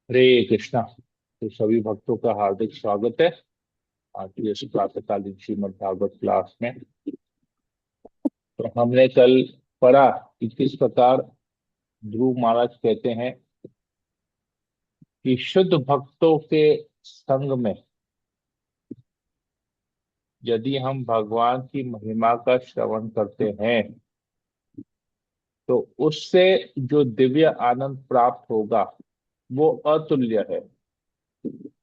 हरे कृष्णा। तो सभी भक्तों का हार्दिक स्वागत है आज की इस प्रातःकालीन श्रीमद् भागवत क्लास में। तो हमने कल पढ़ा कि किस प्रकार ध्रुव महाराज कहते हैं कि शुद्ध भक्तों के संग में यदि हम भगवान की महिमा का श्रवण करते हैं तो उससे जो दिव्य आनंद प्राप्त होगा वो अतुल्य है।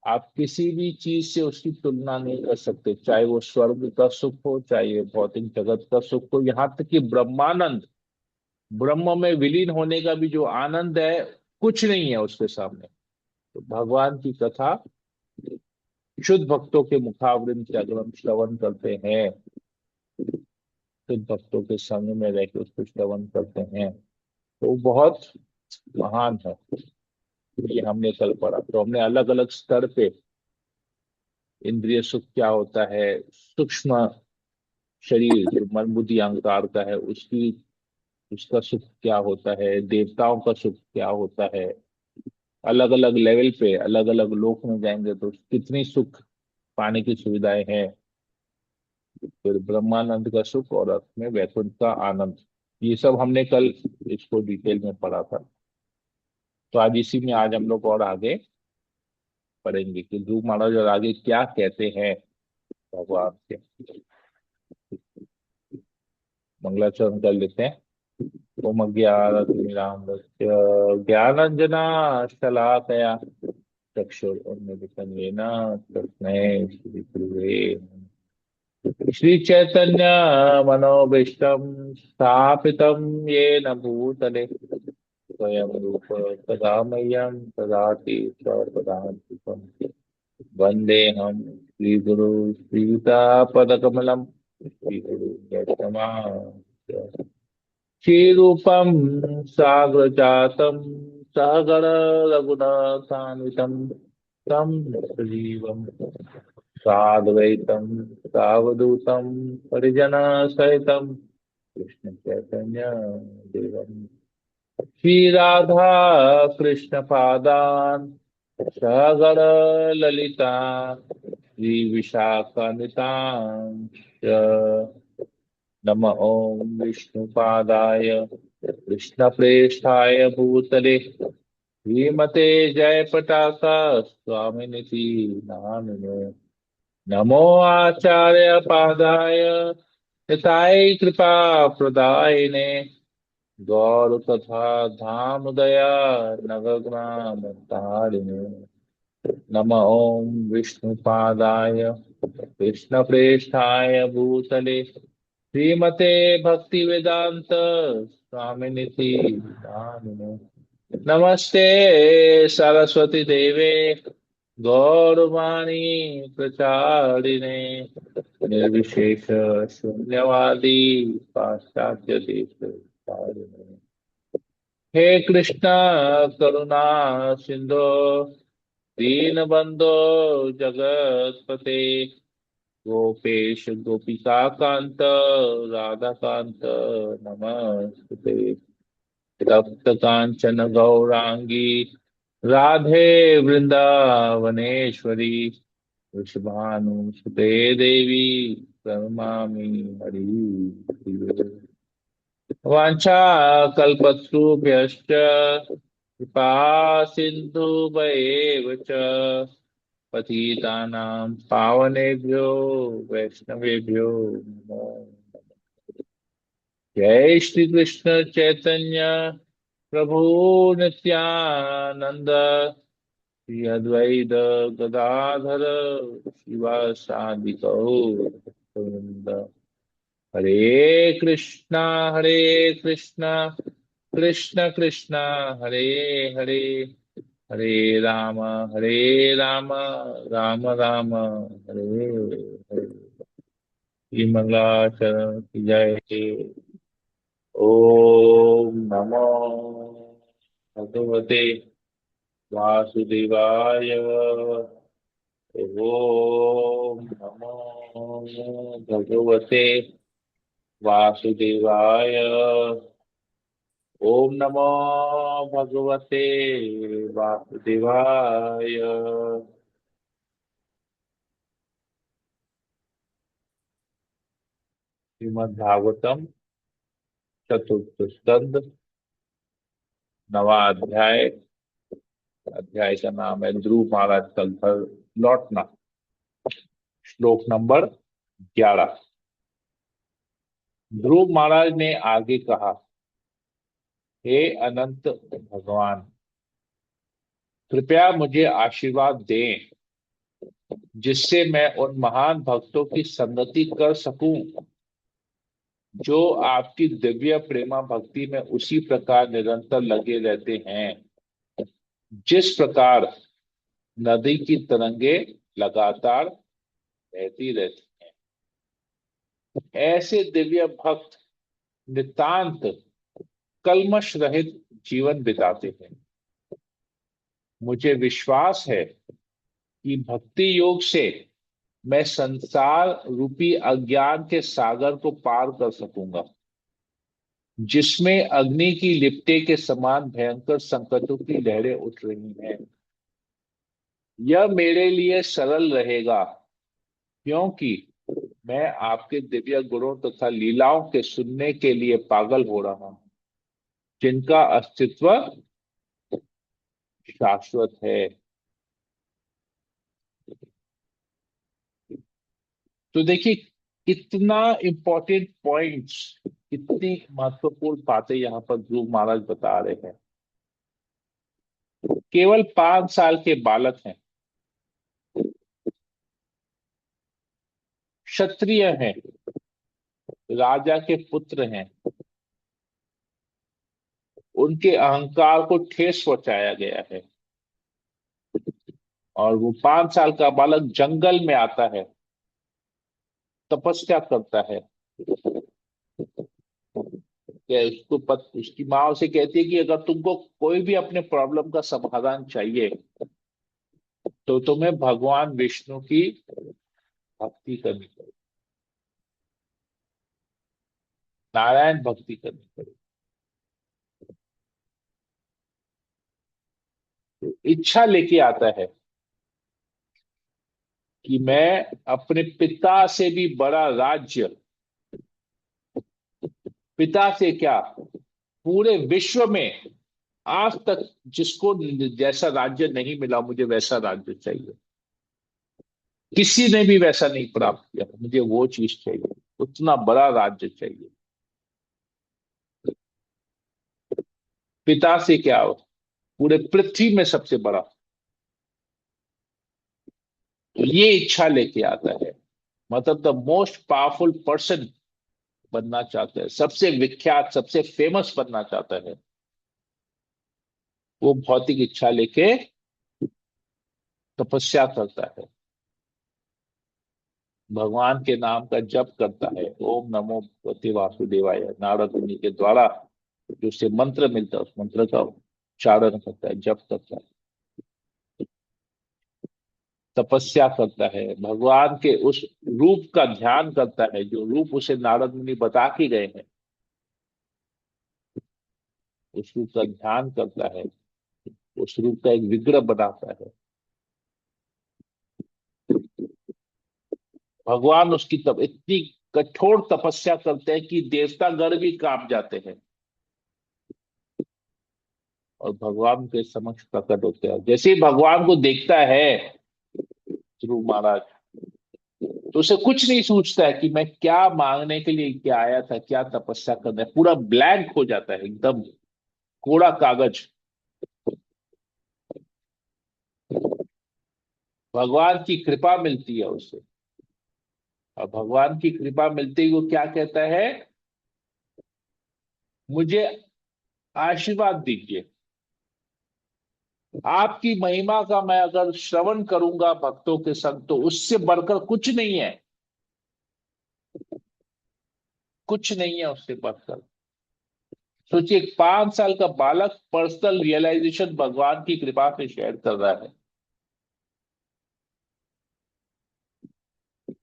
आप किसी भी चीज से उसकी तुलना नहीं कर सकते, चाहे वो स्वर्ग का सुख हो, चाहे ये भौतिक जगत का सुख हो, यहाँ तक कि ब्रह्मानंद, ब्रह्म में विलीन होने का भी जो आनंद है, कुछ नहीं है उसके सामने। तो भगवान की कथा शुद्ध भक्तों के मुखावरिंद से अगर हम श्रवण करते हैं, शुद्ध भक्तों के संग में रह के उसको श्रवण करते हैं, तो वो बहुत महान है। ये हमने कल पढ़ा। तो हमने अलग अलग स्तर पे इंद्रिय सुख क्या होता है, सूक्ष्म शरीर जो मन बुद्धि अहंकार का है उसकी, उसका सुख क्या होता है, देवताओं का सुख क्या होता है, अलग अलग लेवल पे अलग अलग लोक में जाएंगे तो कितनी सुख पाने की सुविधाएं हैं। फिर ब्रह्मानंद का सुख और अंत में वैकुंठ का आनंद। ये सब हमने कल इसको डिटेल में पढ़ा था। तो आज इसी में आज हम लोग और आगे पढ़ेंगे कि ध्रुव महाराज और आगे क्या कहते हैं भगवान के। मंगलाचरण कर लेते हैं। ओम अज्ञानतिमिरान्धस्य ज्ञानाञ्जनाशलाकया चक्षुरुन्मीलितं येन तस्मै श्रीगुरुवे श्रीचैतन्य मनोभीष्टं स्थापितं येन भूतले स्वयं रूप तदा मह्यं ददाति स्वपदान्तिकम् वन्देऽहं श्रीगुरु श्रीयुतापदकमलं श्रीगुरु वैष्णवांश्च श्रीरूपं साग्रजातं सहगण रघुनाथान्वितं तं सजीवं साद्वैतं सावधूतं परिजनसहितं कृष्ण चैतन्य देवं श्रीराधा कृष्ण पादान् सहगण ललिता श्री विशाखान्वितां नम ओं विष्णुपादाय कृष्णप्रेष्ठाय भूतले श्रीमते जयप्रकाश स्वामिनिति नामिने नमो आचार्य पादाय यताय कृपा प्रदायिने गौर तथा धाम दया नवग्राम तारिणे नम ओं विष्णुपादाय कृष्णप्रेष्ठाय भूतले श्रीमते भक्ति वेदांत स्वामिनिति नामिने नमस्ते सरस्वती देवे गौरवाणी प्रचारिणे निर्विशेष शून्यवादी पाश्चात्य देश तारिणे हे कृष्णा करुणा सिंधु दीनबंधो जगतपते गोपेश गोपिका कांत राधा कांत नमस्ते तप्त कांचन गौरांगी राधे वृंदावनेश्वरी वृषभानुसुते देवी प्रणमामि हरि। वाञ्छा कल्पतरुभ्यश्च कृपा सिन्धुभैव च पतितानां पावनेभ्यो वैष्णवेभ्यो नमो। जय श्री कृष्ण चैतन्य प्रभु नित्यानंद श्री अद्वैत गदाधर शिवासादि गौरवृंद। हरे कृष्णा कृष्ण कृष्ण हरे हरे हरे राम राम राम हरे हरे। श्री मंगलाचरण की जय। ओम नमो भगवते वासुदेवाय। ओम नमो भगवते वासुदेवाय। ओम नमो भगवते वासुदेवाय। श्रीमद् भागवतम चतुर्थ स्कंद, नवा अध्याय। अध्याय का नाम है ध्रुव महाराज का घर लौटना। श्लोक नंबर 11। ध्रुव महाराज ने आगे कहा, हे अनंत भगवान, कृपया मुझे आशीर्वाद दें जिससे मैं उन महान भक्तों की संगति कर सकूं जो आपकी दिव्य प्रेमा भक्ति में उसी प्रकार निरंतर लगे रहते हैं जिस प्रकार नदी की तरंगे लगातार बहती रहती हैं। ऐसे दिव्य भक्त नितांत कल्मश रहित जीवन बिताते हैं। मुझे विश्वास है कि भक्ति योग से मैं संसार रूपी अज्ञान के सागर को पार कर सकूंगा जिसमें अग्नि की लिपटे के समान भयंकर संकटों की लहरें उठ रही हैं। यह मेरे लिए सरल रहेगा क्योंकि मैं आपके दिव्य गुणों तथा लीलाओं के सुनने के लिए पागल हो रहा हूं जिनका अस्तित्व शाश्वत है। तो देखिए, कितना इंपॉर्टेंट पॉइंट्स, कितनी महत्वपूर्ण बातें यहाँ पर ध्रुव महाराज बता रहे हैं। केवल 5 साल के बालक हैं, क्षत्रिय हैं, राजा के पुत्र हैं। उनके अहंकार को ठेस पहुंचाया गया है और वो 5 साल का बालक जंगल में आता है, तपस्या करता है। उसकी माँ उसे कहती है कि अगर तुमको कोई भी अपने प्रॉब्लम का समाधान चाहिए तो तुम्हें भगवान विष्णु की भक्ति करनी पड़ेगी, नारायण भक्ति करनी पड़ेगी। तो इच्छा लेके आता है कि मैं अपने पिता से भी बड़ा राज्य, पिता से क्या, पूरे विश्व में आज तक जिसको जैसा राज्य नहीं मिला, मुझे वैसा राज्य चाहिए। किसी ने भी वैसा नहीं प्राप्त किया, मुझे वो चीज चाहिए, उतना बड़ा राज्य चाहिए। पिता से क्या, पूरे पृथ्वी में सबसे बड़ा। तो ये इच्छा लेके आता है, मतलब द मोस्ट पावरफुल पर्सन बनना चाहता है, सबसे विख्यात, सबसे फेमस बनना चाहता है। वो भौतिक इच्छा लेके तपस्या करता है, भगवान के नाम का जप करता है। ओम नमो भगवते वासुदेवाय, नारद मुनि के द्वारा जो उसे मंत्र मिलता है उस मंत्र का उच्चारण करता है, जप करता है, तपस्या करता है, भगवान के उस रूप का ध्यान करता है जो रूप उसे नारद मुनि बता के गए हैं। उस रूप का ध्यान करता है, उस रूप का एक विग्रह बनाता है। भगवान उसकी इतनी कठोर तपस्या करते हैं कि देवतागण भी कांप जाते हैं और भगवान के समक्ष प्रकट होते हैं। जैसे ही भगवान को देखता है ध्रुव महाराज, तो उसे कुछ नहीं सोचता है कि मैं क्या मांगने के लिए क्या आया था, क्या तपस्या करना है। पूरा ब्लैंक हो जाता है, एकदम कोरा कागज। भगवान की कृपा मिलती है उसे, और भगवान की कृपा मिलते ही वो क्या कहता है, मुझे आशीर्वाद दीजिए। आपकी महिमा का मैं अगर श्रवण करूंगा भक्तों के संग तो उससे बढ़कर कुछ नहीं है, कुछ नहीं है उससे बढ़कर। सोचिए, 5 साल का बालक पर्सनल रियलाइजेशन भगवान की कृपा से शेयर कर रहा है।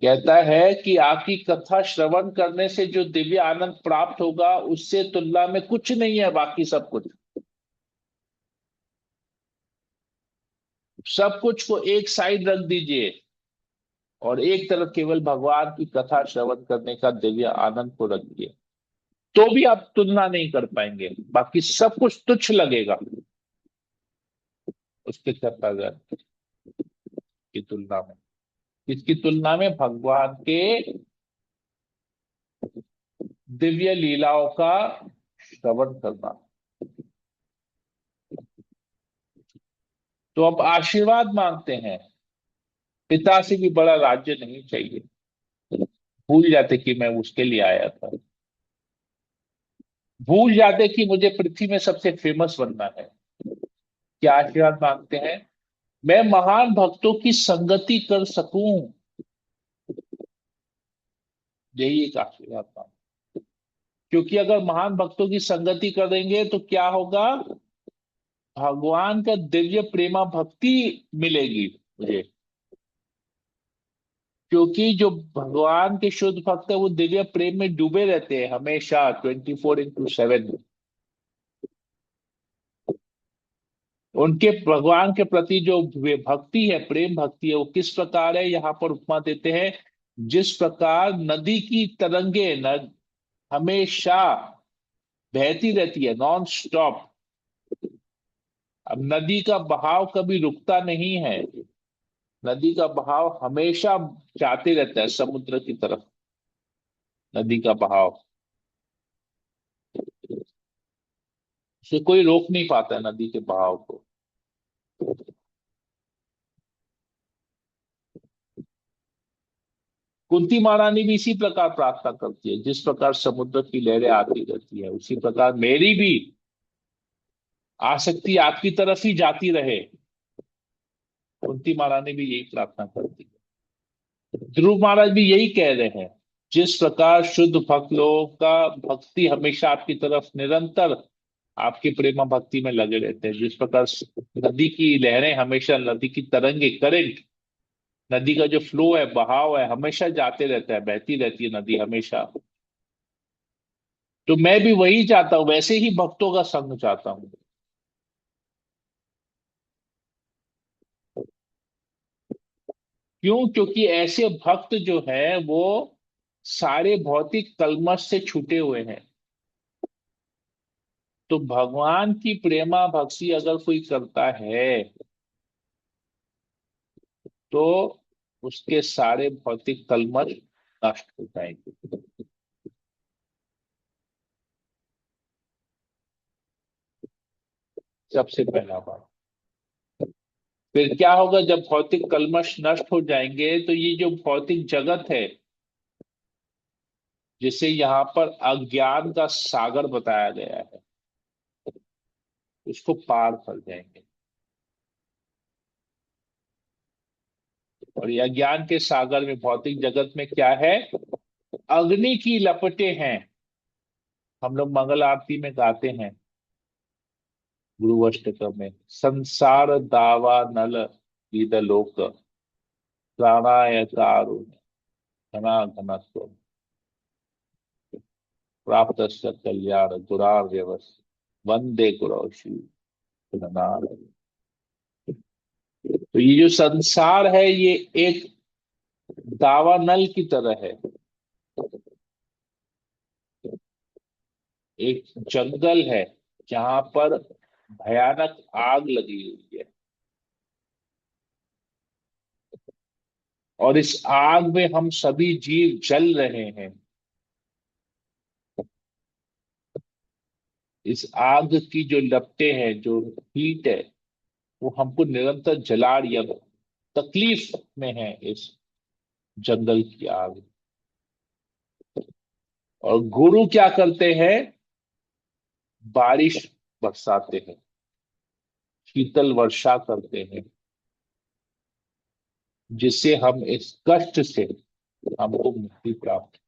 कहता है कि आपकी कथा श्रवण करने से जो दिव्य आनंद प्राप्त होगा उससे तुलना में कुछ नहीं है बाकी सब कुछ। सब कुछ को एक साइड रख दीजिए और एक तरफ केवल भगवान की कथा श्रवण करने का दिव्य आनंद को रखिए, तो भी आप तुलना नहीं कर पाएंगे, बाकी सब कुछ तुच्छ लगेगा उसके कथा की तुलना में। इसकी तुलना में भगवान के दिव्य लीलाओं का श्रवण करना। तो अब आशीर्वाद मांगते हैं, पिता से भी बड़ा राज्य नहीं चाहिए। भूल जाते कि मैं उसके लिए आया था, भूल जाते कि मुझे पृथ्वी में सबसे फेमस बनना है। क्या आशीर्वाद मांगते हैं? मैं महान भक्तों की संगति कर सकूं, यही एक आशीर्वाद मांग। क्योंकि अगर महान भक्तों की संगति करेंगे तो क्या होगा? भगवान का दिव्य प्रेमा भक्ति मिलेगी मुझे। क्योंकि जो भगवान के शुद्ध भक्त है वो दिव्य प्रेम में डूबे रहते हैं हमेशा 24/7। उनके भगवान के प्रति जो वे भक्ति है, प्रेम भक्ति है, वो किस प्रकार है, यहाँ पर उपमा देते हैं। जिस प्रकार नदी की तरंगे हमेशा बहती रहती है, नॉन स्टॉप। अब नदी का बहाव कभी रुकता नहीं है, नदी का बहाव हमेशा जाते रहता है समुद्र की तरफ। नदी का बहाव से कोई रोक नहीं पाता है, नदी के बहाव को। कुंती महारानी भी इसी प्रकार प्रार्थना करती है, जिस प्रकार समुद्र की लहरें आती रहती है उसी प्रकार मेरी भी आसक्ति आपकी तरफ ही जाती रहे। कुंती महारानी भी यही प्रार्थना करती है। ध्रुव महाराज भी यही कह रहे हैं, जिस प्रकार शुद्ध भक्त लोगों का भक्ति हमेशा आपकी तरफ निरंतर आपकी प्रेमा भक्ति में लगे रहते हैं, जिस प्रकार नदी की लहरें हमेशा, नदी की तरंगे, करंट, नदी का जो फ्लो है, बहाव है, हमेशा जाते रहता है, बहती रहती है नदी हमेशा। तो मैं भी वही चाहता हूं, वैसे ही भक्तों का संग चाहता हूं। क्यों? क्योंकि ऐसे भक्त जो है वो सारे भौतिक कलमश से छूटे हुए हैं। तो भगवान की प्रेमा भक्ति अगर कोई करता है तो उसके सारे भौतिक कलमश नष्ट हो जाएंगे। सबसे पहला बात। फिर क्या होगा? जब भौतिक कलमश नष्ट हो जाएंगे तो ये जो भौतिक जगत है, जिसे यहाँ पर अज्ञान का सागर बताया गया है, उसको पार कर जाएंगे। और ये अज्ञान के सागर में, भौतिक जगत में क्या है? अग्नि की लपटें हैं। हम लोग मंगल आरती में गाते हैं, गुरु अष्टकम में, संसार दावा नल वीद लोक प्राणाय कारुण घना घनत्व प्राप्त कल्याण दुरार्यवस वंदे गुरु शिव नारायण। तो ये जो संसार है ये एक दावानल की तरह है, एक जंगल है जहां पर भयानक आग लगी हुई है। और इस आग में हम सभी जीव जल रहे हैं। इस आग की जो लपटें हैं, जो हीट है, वो हमको निरंतर जला रही है। तकलीफ में है इस जंगल की आग। और गुरु क्या करते हैं? बारिश बरसाते हैं, शीतल वर्षा करते हैं, जिससे हम इस कष्ट से हमको मुक्ति प्राप्त।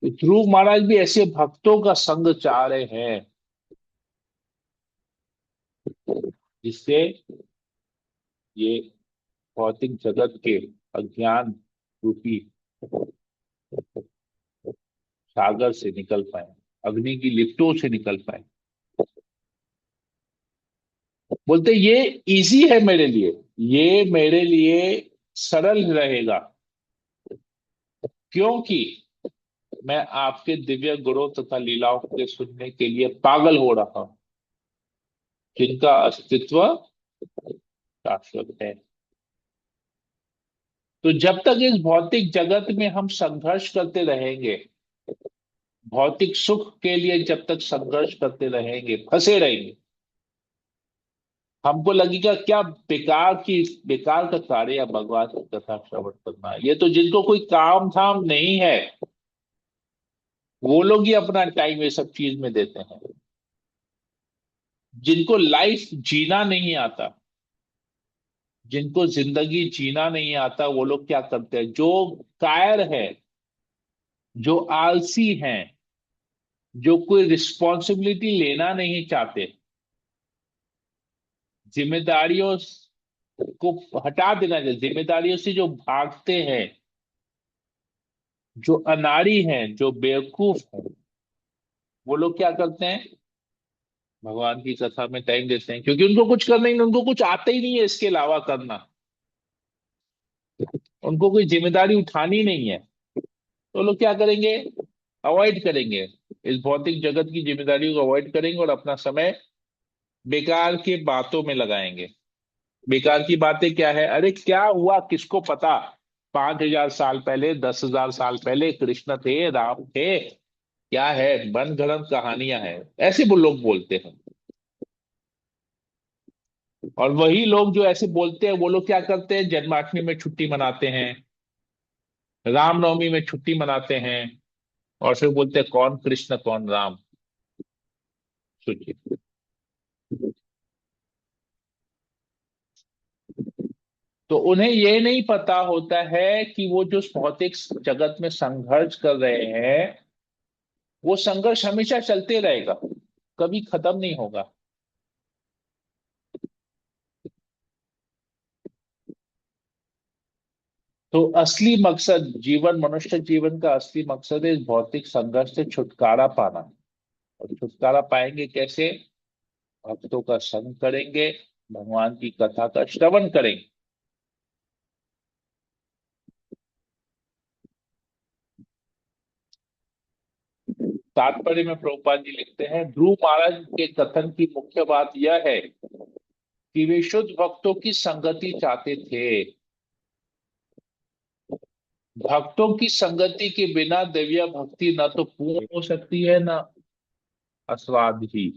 तो ध्रुव महाराज भी ऐसे भक्तों का संग चाह रहे हैं। जिससे ये भौतिक जगत के अज्ञान रूपी सागर से निकल पाए, अग्नि की लिप्टों से निकल पाए। बोलते ये इजी है मेरे लिए, ये मेरे लिए सरल रहेगा, क्योंकि मैं आपके दिव्य गुणों तथा लीलाओं के सुनने के लिए पागल हो रहा हूं, जिनका अस्तित्व शाश्वत है। तो जब तक इस भौतिक जगत में हम संघर्ष करते रहेंगे, भौतिक सुख के लिए जब तक संघर्ष करते रहेंगे, फंसे रहेंगे, हमको लगेगा क्या बेकार का कार्य है भगवान की कथा श्रवण करना। ये तो जिनको कोई काम धाम नहीं है, वो लोग ही अपना टाइम ये सब चीज में देते हैं। जिनको लाइफ जीना नहीं आता, जिनको जिंदगी जीना नहीं आता, वो लोग क्या करते हैं, जो कायर है, जो आलसी हैं, जो कोई रिस्पॉन्सिबिलिटी लेना नहीं चाहते, जिम्मेदारियों को हटा देना चाहिए, जिम्मेदारियों से जो भागते हैं, जो अनाड़ी हैं, जो बेवकूफ हैं, वो लोग क्या करते हैं, भगवान की कथा में टाइम देते हैं, क्योंकि उनको कुछ करना ही नहीं, उनको कुछ आता ही नहीं है इसके अलावा करना, उनको कोई जिम्मेदारी उठानी नहीं है। तो लोग क्या करेंगे, अवॉइड करेंगे, इस भौतिक जगत की जिम्मेदारियों को अवॉइड करेंगे और अपना समय बेकार के बातों में लगाएंगे। बेकार की बातें क्या है, अरे क्या हुआ किसको पता, 5,000 साल पहले, 10,000 साल पहले कृष्ण थे, राम थे, क्या है, बन गढ़ंत कहानियां हैं, ऐसे वो लोग बोलते हैं। और वही लोग जो ऐसे बोलते हैं, वो लोग क्या करते हैं, जन्माष्टमी में छुट्टी मनाते हैं, रामनवमी में छुट्टी मनाते हैं, और फिर बोलते हैं कौन कृष्ण कौन राम। सोचिए। तो उन्हें ये नहीं पता होता है कि वो जो भौतिक जगत में संघर्ष कर रहे हैं, वो संघर्ष हमेशा चलते रहेगा, कभी खत्म नहीं होगा। तो असली मकसद जीवन, मनुष्य जीवन का असली मकसद है इस भौतिक संघर्ष से छुटकारा पाना। और छुटकारा पाएंगे कैसे, भक्तों का संग करेंगे, भगवान की कथा का श्रवण करेंगे। तात्पर्य में प्रभुपाद जी लिखते हैं, ध्रुव महाराज के कथन की मुख्य बात यह है कि वे शुद्ध भक्तों की संगति चाहते थे। भक्तों की संगति के बिना दिव्य भक्ति न तो पूर्ण हो सकती है, न आस्वाद ही।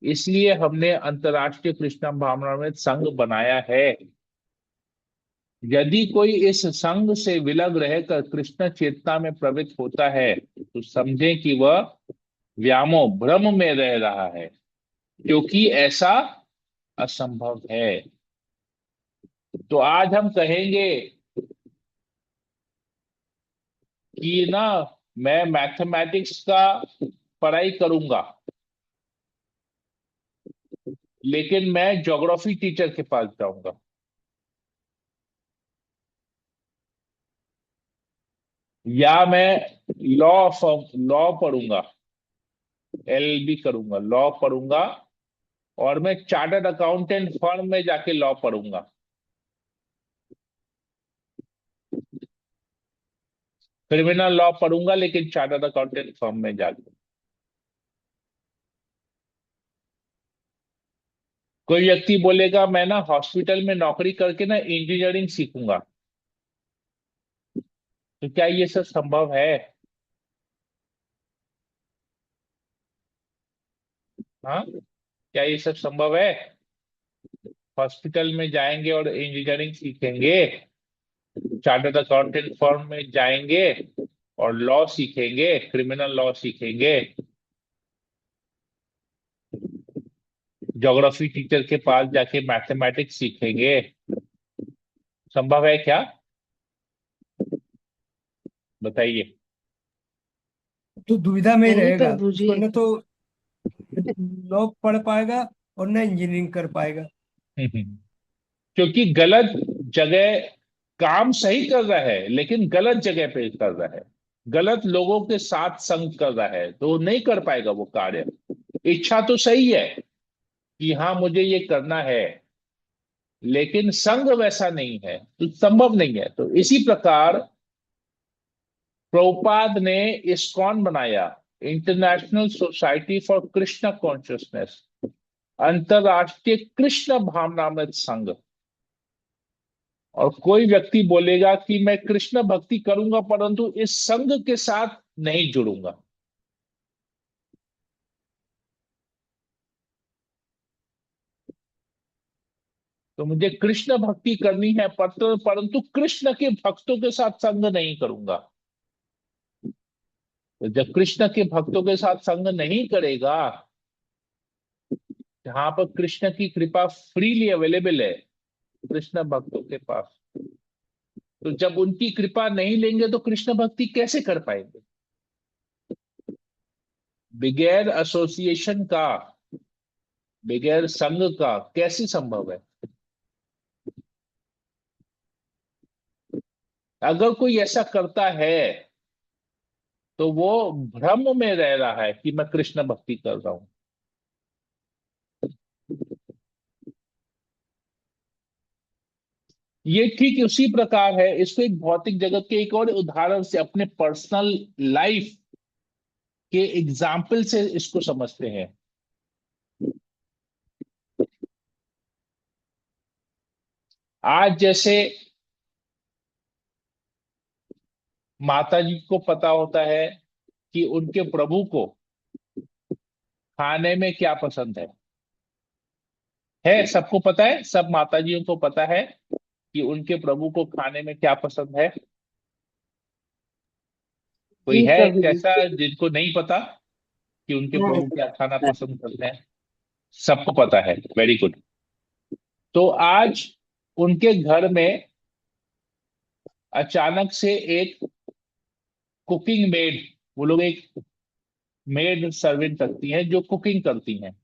इसलिए हमने अंतर्राष्ट्रीय कृष्ण भावनामृत संघ बनाया है। यदि कोई इस संघ से विलग रहकर कृष्ण चेतना में प्रवृत्त होता है, तो समझें कि वह व्यामोह भ्रम में रह रहा है, क्योंकि ऐसा असंभव है। तो आज हम कहेंगे कि ना, मैं मैथमेटिक्स का पढ़ाई करूंगा, लेकिन मैं ज्योग्राफी टीचर के पास जाऊंगा, या मैं लॉ पढ़ूंगा, एलएलबी करूंगा, लॉ पढ़ूंगा, और मैं चार्टर्ड अकाउंटेंट फर्म में जाके लॉ पढ़ूंगा। क्रिमिनल लॉ पढ़ूंगा लेकिन चार्टर्ड अकाउंटेंट फर्म में जाके। कोई व्यक्ति बोलेगा मैं ना हॉस्पिटल में नौकरी करके ना इंजीनियरिंग सीखूंगा। तो क्या ये सब संभव है? हाँ, क्या ये सब संभव है? हॉस्पिटल में जाएंगे और इंजीनियरिंग सीखेंगे, चार्टर्ड अकाउंटेंट फर्म में जाएंगे और लॉ सीखेंगे, क्रिमिनल लॉ सीखेंगे, ज्योग्राफी टीचर के पास जाके मैथमेटिक्स सीखेंगे, संभव है क्या? बताइए। तो दुविधा में ही नहीं रहेगा, प्रभु जी। उसको न तो लॉ पढ़ पाएगा और न इंजीनियरिंग कर पाएगा। क्योंकि गलत जगह, काम सही कर रहा है लेकिन गलत जगह पे कर रहा है, गलत लोगों के साथ संग कर रहा है, तो वो नहीं कर पाएगा वो कार्य। इच्छा तो सही है कि हाँ मुझे ये करना है, लेकिन संग वैसा नहीं है तो संभव नहीं है। तो इसी प्रकार प्रभुपाद ने इस्कॉन बनाया, international society for Krishna consciousness, अंतरराष्ट्रीय कृष्ण भावनामृत संघ। और कोई व्यक्ति बोलेगा कि मैं कृष्ण भक्ति करूंगा परंतु इस संघ के साथ नहीं जुड़ूंगा, तो मुझे कृष्ण भक्ति करनी है परंतु कृष्ण के भक्तों के साथ संग नहीं करूंगा। तो जब कृष्ण के भक्तों के साथ संग नहीं करेगा, जहां पर कृष्ण की कृपा फ्रीली अवेलेबल है कृष्ण भक्तों के पास, तो जब उनकी कृपा नहीं लेंगे तो कृष्ण भक्ति कैसे कर पाएंगे? बगैर एसोसिएशन का, बगैर संग का कैसे संभव है? अगर कोई ऐसा करता है तो वो भ्रम में रह रहा है कि मैं कृष्ण भक्ति कर रहा हूं। ये ठीक उसी प्रकार है, इसको एक भौतिक जगत के एक और उदाहरण से, अपने पर्सनल लाइफ के एग्जाम्पल से इसको समझते हैं। आज जैसे माता जी को पता होता है कि उनके प्रभु को खाने में क्या पसंद है सबको पता है, सब माताजियों को पता है कि उनके प्रभु को खाने में क्या पसंद है। कोई जी है प्रभु जी। ऐसा जिनको नहीं पता कि उनके नहीं, प्रभु क्या खाना पसंद करते हैं? सबको पता है, वेरी गुड। तो आज उनके घर में अचानक से एक कुकिंग मेड, वो लोग एक मेड सर्वेंट रखती हैं जो कुकिंग करती हैं,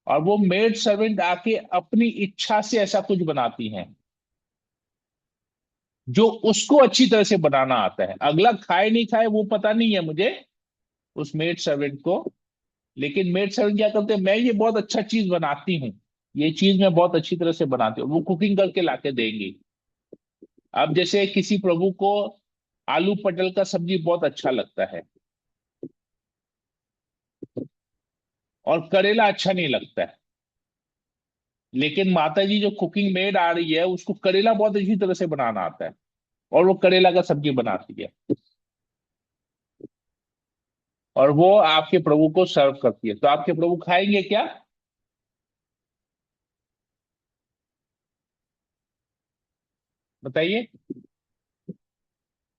और वो मेड सर्वेंट आके अपनी इच्छा से ऐसा कुछ बनाती हैं जो उसको अच्छी तरह से बनाना आता है। अगला खाए नहीं खाए वो पता नहीं है मुझे, उस मेड सर्वेंट को। लेकिन मेड सर्वेंट क्या करते हैं, मैं ये बहुत अच्छा चीज बनाती हूँ, ये चीज मैं बहुत अच्छी तरह से बनाती हूँ, वो कुकिंग करके लाके देंगी। अब जैसे किसी प्रभु को आलू पटल का सब्जी बहुत अच्छा लगता है और करेला अच्छा नहीं लगता है, लेकिन माता जी जो कुकिंग मेड आ रही है उसको करेला बहुत अच्छी तरह से बनाना आता है, और वो करेला का सब्जी बनाती है, और वो आपके प्रभु को सर्व करती है। तो आपके प्रभु खाएंगे क्या? बताइए,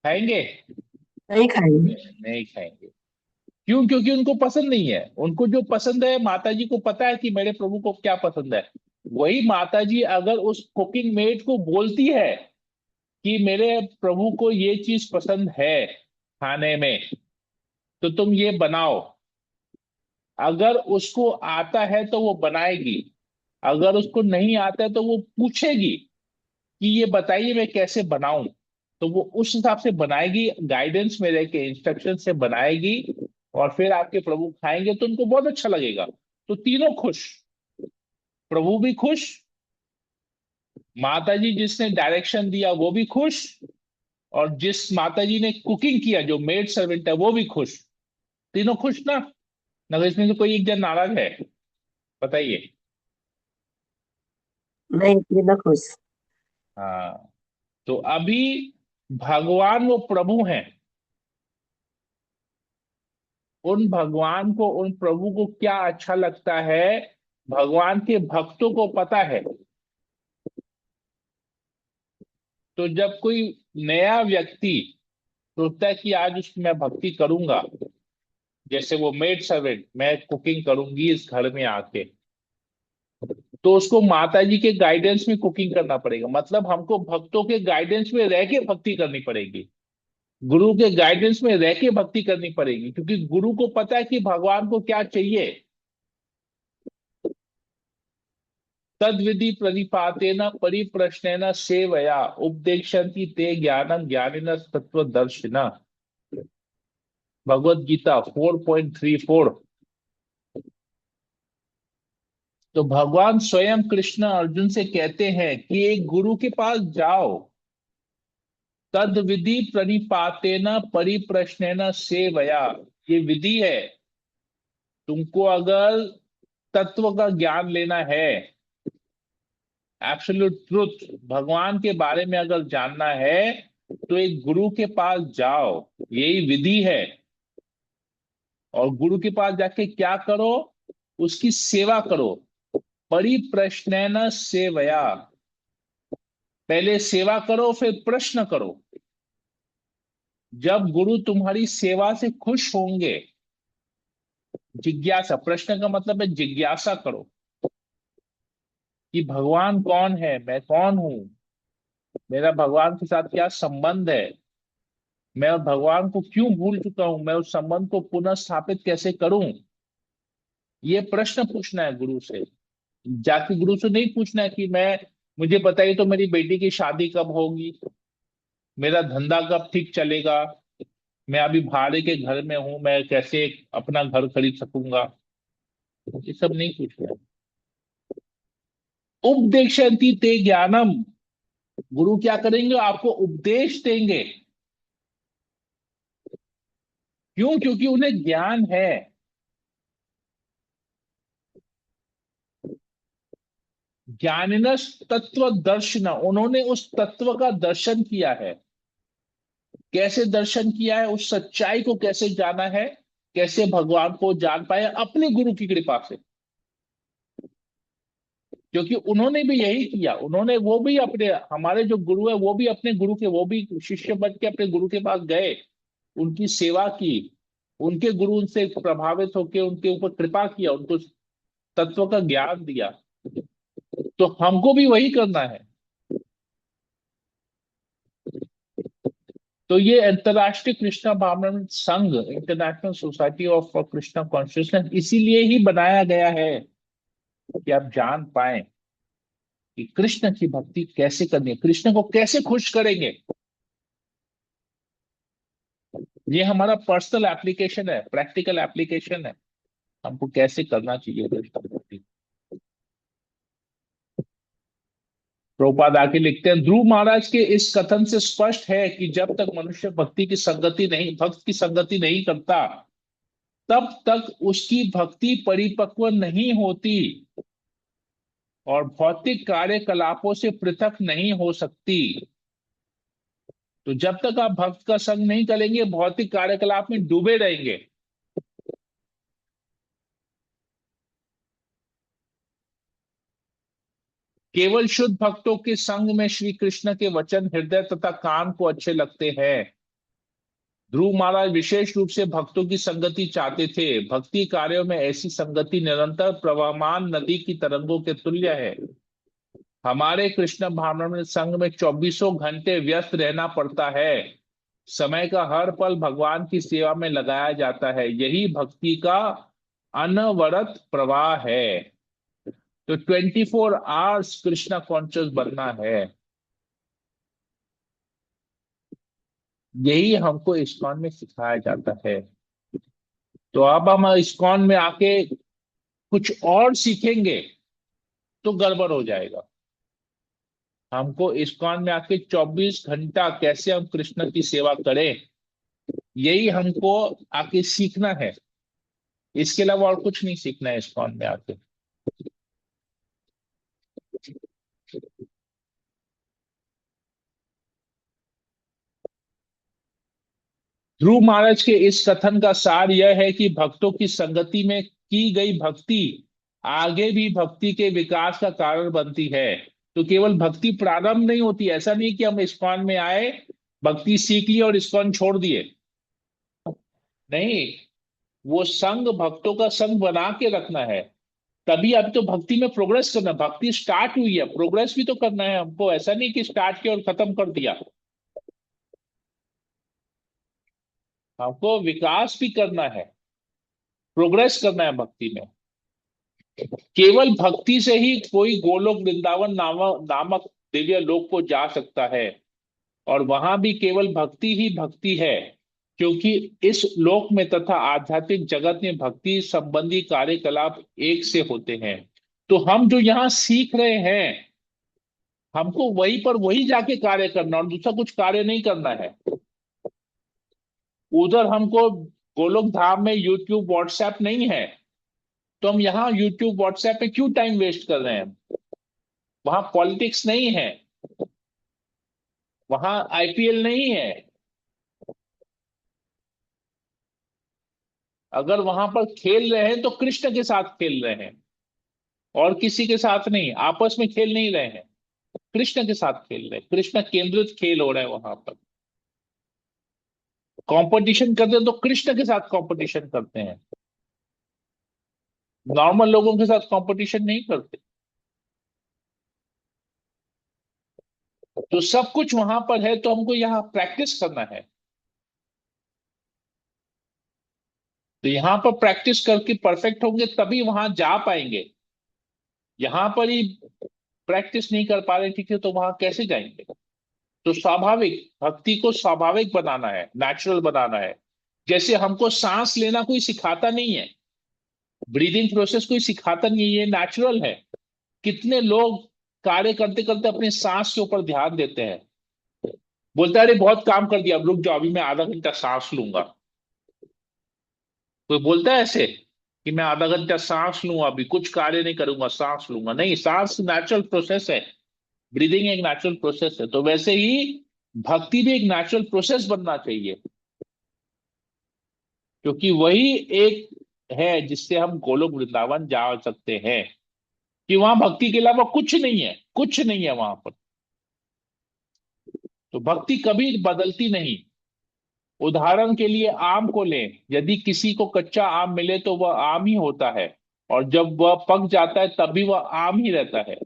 खाएंगे? नहीं खाएंगे। नहीं खाएंगे। क्यों? क्योंकि उनको पसंद नहीं है। उनको जो पसंद है, माता जी को पता है कि मेरे प्रभु को क्या पसंद है। वही माता जी अगर उस कुकिंग मेड को बोलती है कि मेरे प्रभु को ये चीज पसंद है खाने में, तो तुम ये बनाओ, अगर उसको आता है तो वो बनाएगी, अगर उसको नहीं आता है तो वो पूछेगी कि ये बताइए मैं कैसे बनाऊं, तो वो उस हिसाब से बनाएगी, गाइडेंस में रह के इंस्ट्रक्शन से बनाएगी, और फिर आपके प्रभु खाएंगे तो उनको बहुत अच्छा लगेगा। तो तीनों खुश, प्रभु भी खुश, माता जी जिसने डायरेक्शन दिया वो भी खुश, और जिस माता जी ने कुकिंग किया जो मेड सर्वेंट है वो भी खुश। तीनों खुश ना? ना इसमें से कोई एक जन नाराज है? बताइए। नहीं, बिना खुश। हाँ। तो अभी भगवान वो प्रभु हैं, उन भगवान को, उन प्रभु को क्या अच्छा लगता है भगवान के भक्तों को पता है। तो जब कोई नया व्यक्ति सोचता है कि आज उसकी मैं भक्ति करूंगा, जैसे वो मेड सर्वेंट, मैं कुकिंग करूंगी इस घर में आके, तो उसको माता जी के गाइडेंस में कुकिंग करना पड़ेगा, मतलब हमको भक्तों के गाइडेंस में रह के भक्ति करनी पड़ेगी, गुरु के गाइडेंस में रह के भक्ति करनी पड़ेगी, क्योंकि गुरु को पता है कि भगवान को क्या चाहिए। तद्विधि प्रणिपातेन परिप्रश्नेन सेवया उपदेक्षन्ति ते ज्ञानं ज्ञानिनः तत्त्वदर्शिनः। भगवत गीता 4.34। तो भगवान स्वयं कृष्ण अर्जुन से कहते हैं कि एक गुरु के पास जाओ, तद विधि प्रणिपातेन परिप्रश्नेन सेवया। ये विधि है, तुमको अगर तत्व का ज्ञान लेना है, एब्सोल्यूट ट्रुथ, भगवान के बारे में अगर जानना है, तो एक गुरु के पास जाओ, यही विधि है। और गुरु के पास जाके क्या करो? उसकी सेवा करो। परिप्रश्नेन सेवया, पहले सेवा करो फिर प्रश्न करो। जब गुरु तुम्हारी सेवा से खुश होंगे, जिज्ञासा, प्रश्न का मतलब है जिज्ञासा करो कि भगवान कौन है, मैं कौन हूं, मेरा भगवान के साथ क्या संबंध है, मैं भगवान को क्यों भूल चुका हूं, मैं उस संबंध को पुनः स्थापित कैसे करूं। ये प्रश्न पूछना है गुरु से। जाके गुरु से नहीं पूछना है कि मैं, मुझे बताइए तो मेरी बेटी की शादी कब होगी, मेरा धंधा कब ठीक चलेगा, मैं अभी भाड़े के घर में हूं, मैं कैसे अपना घर खरीद सकूंगा। ये सब नहीं पूछना है। उपदेशन्ति ते ज्ञानम, गुरु क्या करेंगे? आपको उपदेश देंगे। क्यों? क्योंकि उन्हें ज्ञान है। ज्ञानिनस तत्व दर्शन, उन्होंने उस तत्व का दर्शन किया है। कैसे दर्शन किया है? उस सच्चाई को कैसे जाना है, कैसे भगवान को जान पाए? अपने गुरु की कृपा से। क्योंकि उन्होंने भी यही किया, उन्होंने, वो भी अपने, हमारे जो गुरु है वो भी अपने गुरु के, वो भी शिष्य बन के अपने गुरु के पास गए, उनकी सेवा की, उनके गुरु उनसे प्रभावित होकर उनके ऊपर कृपा किया, उनको तत्व का ज्ञान दिया। तो हमको भी वही करना है। तो ये अंतरराष्ट्रीय कृष्णा भावनामृत संघ, international society of Krishna consciousness, इसीलिए ही बनाया गया है कि आप जान पाए कि कृष्ण की भक्ति कैसे करनी है, कृष्ण को कैसे खुश करेंगे। ये हमारा पर्सनल एप्लीकेशन है, प्रैक्टिकल एप्लीकेशन है, हमको कैसे करना चाहिए कृष्ण भक्ति। प्रभुपाद आके लिखते हैं, ध्रुव महाराज के इस कथन से स्पष्ट है कि जब तक मनुष्य भक्ति की संगति नहीं, भक्त की संगति नहीं करता, तब तक उसकी भक्ति परिपक्व नहीं होती और भौतिक कार्यकलापों से पृथक नहीं हो सकती। तो जब तक आप भक्त का संग नहीं करेंगे, भौतिक कार्यकलाप में डूबे रहेंगे। केवल शुद्ध भक्तों के संग में श्री कृष्ण के वचन हृदय तथा कान को अच्छे लगते हैं। ध्रुव महाराज विशेष रूप से भक्तों की संगति चाहते थे। भक्ति कार्यों में ऐसी संगति निरंतर प्रवहमान नदी की तरंगों के तुल्य है। हमारे कृष्ण भावनामृत संघ में 24 घंटे व्यस्त रहना पड़ता है। समय का हर पल भगवान की सेवा में लगाया जाता है, यही भक्ति का अनवरत प्रवाह है। तो 24 आवर्स कृष्णा कॉन्शियस बनना है, यही हमको इस्कॉन में सिखाया जाता है। तो अब हम इस्कॉन में आके कुछ और सीखेंगे तो गड़बड़ हो जाएगा। हमको इस्कॉन में आके 24 घंटा कैसे हम कृष्ण की सेवा करें, यही हमको आके सीखना है। इसके अलावा और कुछ नहीं सीखना है इस्कॉन में आके। ध्रुव महाराज के इस कथन का सार यह है कि भक्तों की संगति में की गई भक्ति आगे भी भक्ति के विकास का कारण बनती है। तो केवल भक्ति प्रारंभ नहीं होती, ऐसा नहीं कि हम इस्कॉन में आए, भक्ति सीख ली और इस्कॉन छोड़ दिए। नहीं, वो संग भक्तों का संग बना के रखना है। तभी अभी तो भक्ति में प्रोग्रेस करना, भक्ति स्टार्ट हुई है, प्रोग्रेस भी तो करना है हमको। ऐसा नहीं कि स्टार्ट किया और खत्म कर दिया, हमको विकास भी करना है, प्रोग्रेस करना है भक्ति में। केवल भक्ति से ही कोई गोलोक वृंदावन नामक दिव्य लोक को जा सकता है। और वहां भी केवल भक्ति ही भक्ति है, क्योंकि इस लोक में तथा आध्यात्मिक जगत में भक्ति संबंधी कार्यकलाप एक से होते हैं। तो हम जो यहाँ सीख रहे हैं, हमको वहीं पर वही जाके कार्य करना, और दूसरा कुछ कार्य नहीं करना है। उधर हमको गोलोक धाम में यूट्यूब व्हाट्सएप नहीं है, तो हम यहाँ यूट्यूब व्हाट्सएप पे क्यों टाइम वेस्ट कर रहे हैं? वहां पॉलिटिक्स नहीं है, वहां आईपीएल नहीं है। अगर वहां पर खेल रहे हैं तो कृष्ण के साथ खेल रहे हैं, और किसी के साथ नहीं, आपस में खेल नहीं रहे हैं, कृष्ण के साथ खेल रहे हैं, कृष्ण केंद्रित खेल हो रहा है वहां पर। कंपटीशन करते हैं तो कृष्ण के साथ कंपटीशन करते हैं, नॉर्मल लोगों के साथ कंपटीशन नहीं करते। तो सब कुछ वहां पर है, तो हमको यहाँ प्रैक्टिस करना है। तो यहाँ पर प्रैक्टिस करके परफेक्ट होंगे तभी वहां जा पाएंगे। यहाँ पर ही प्रैक्टिस नहीं कर पा रहे, ठीक है, तो वहां कैसे जाएंगे? तो स्वाभाविक भक्ति को स्वाभाविक बनाना है, नेचुरल बनाना है। जैसे हमको सांस लेना कोई सिखाता नहीं है, ब्रीदिंग प्रोसेस कोई सिखाता नहीं है, ये नेचुरल है। कितने लोग कार्य करते करते अपने सांस के ऊपर ध्यान देते हैं, बोलते हैं अरे बहुत काम कर दिया, अब रुक जाओ, अभी मैं आधा घंटा सांस लूंगा। कोई बोलता है ऐसे कि मैं आधा घंटा सांस लूंगा, अभी कुछ कार्य नहीं करूंगा, सांस लूंगा? नहीं, सांस नेचुरल प्रोसेस है, ब्रीदिंग एक नेचुरल प्रोसेस है। तो वैसे ही भक्ति भी एक नेचुरल प्रोसेस बनना चाहिए, क्योंकि वही एक है जिससे हम गोलोक वृंदावन जा सकते हैं। कि वहां भक्ति के अलावा कुछ नहीं है, कुछ नहीं है वहां पर। तो भक्ति कभी बदलती नहीं। उदाहरण के लिए आम को लें, यदि किसी को कच्चा आम मिले तो वह आम ही होता है, और जब वह पक जाता है तब भी वह आम ही रहता है,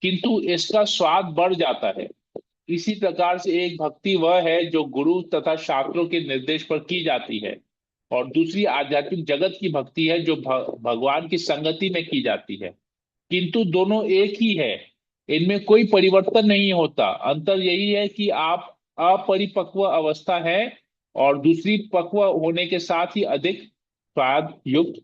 किंतु इसका स्वाद बढ़ जाता है। इसी प्रकार से एक भक्ति वह है जो गुरु तथा शास्त्रों के निर्देश पर की जाती है, और दूसरी आध्यात्मिक जगत की भक्ति है जो भगवान की संगति में की जाती है। किंतु दोनों एक ही है, इनमें कोई परिवर्तन नहीं होता। अंतर यही है कि आप अपरिपक्व अवस्था है, और दूसरी पक्व होने के साथ ही अधिक स्वाद युक्त।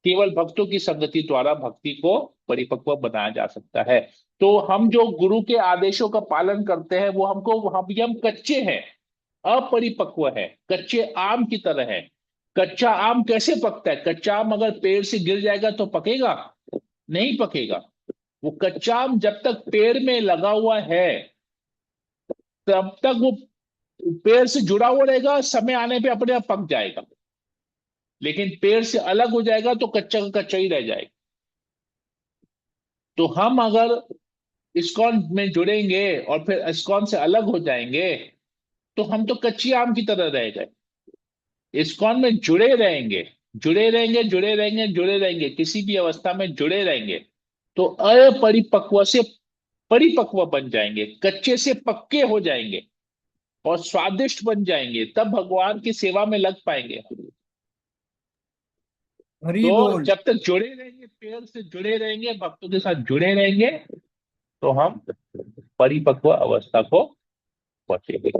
केवल भक्तों की संगति द्वारा भक्ति को परिपक्व बनाया जा सकता है। तो हम जो गुरु के आदेशों का पालन करते हैं, वो हमको, हम कच्चे हैं, अपरिपक्व है, कच्चे आम की तरह है। कच्चा आम कैसे पकता है? कच्चा आम अगर पेड़ से गिर जाएगा तो पकेगा? नहीं पकेगा। वो कच्चा आम जब तक पेड़ में लगा हुआ है तब तक वो पेड़ से जुड़ा हुआ रहेगा, समय आने पे अपने आप पक जाएगा। लेकिन पेड़ से अलग हो जाएगा तो कच्चा का कच्चा ही रह जाएगा। तो हम अगर इस्कॉन में जुड़ेंगे और फिर इस्कॉन से अलग हो जाएंगे, तो हम तो कच्ची आम की तरह रह गए। इस्कॉन में जुड़े रहेंगे, जुड़े रहेंगे, जुड़े रहेंगे, जुड़े रहेंगे, किसी भी अवस्था में जुड़े रहेंगे, तो अपरिपक्व से परिपक्व बन जाएंगे, कच्चे से पक्के हो जाएंगे, और स्वादिष्ट बन जाएंगे, तब भगवान की सेवा में लग पाएंगे। हरी तो बोल। जब तक जुड़े रहेंगे, पेड़ से जुड़े रहेंगे, भक्तों के साथ जुड़े रहेंगे, तो हम परिपक्व अवस्था को पहुंचेंगे।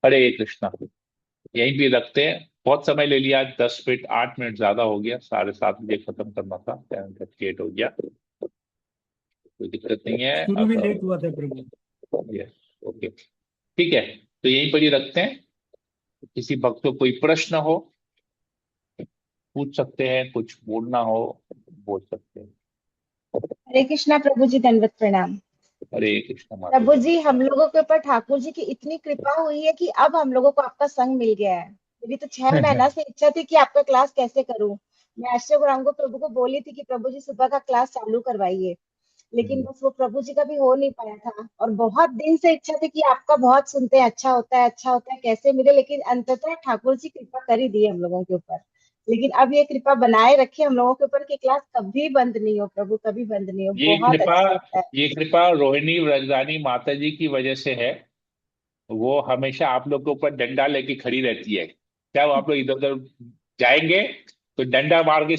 हरे कृष्णा। यहीं भी रखते हैं, बहुत समय ले लिया, 10 मिनट 8 मिनट ज्यादा हो गया, 7:30 बजे खत्म करना था, 7:38 हो गया। कोई दिक्कत नहीं है शुरू भी अगर। लेट हुआ था प्रभु। यस, ओके, ठीक है। तो यहीं पर ही रखते हैं। किसी भक्त को कोई प्रश्न हो पूछ सकते हैं, कुछ बोलना हो बोल सकते हैं। हरे कृष्णा प्रभु जी, दंडवत प्रणाम। हरे कृष्ण माता प्रभु जी। जी, हम लोगों के ऊपर ठाकुर जी की इतनी कृपा हुई है कि अब हम लोगों को आपका संग मिल गया है। मेरी तो 6 महीना से इच्छा थी कि आपका क्लास कैसे करूं। मैं आश्रय गुरांगो प्रभु को बोली थी कि प्रभु जी सुबह का क्लास चालू करवाइए, लेकिन बस वो प्रभु जी का भी हो नहीं पाया था। और बहुत दिन से इच्छा थी कि आपका बहुत सुनते हैं, अच्छा होता है, अच्छा होता है, कैसे मिले, लेकिन अंततः ठाकुर जी कृपा कर ही दी हम लोगों के ऊपर। लेकिन अब ये कृपा बनाए रखे हम लोगों के ऊपर कि क्लास कभी बंद नहीं हो प्रभु, कभी बंद नहीं हो। ये बहुत कृपा अच्छा लगता है। ये कृपा रोहिणी व्रजरानी माता जी की वजह से है। वो हमेशा आप लोग के ऊपर डंडा लेके खड़ी रहती है, क्या वो आप लोग इधर उधर जाएंगे तो डंडा मार के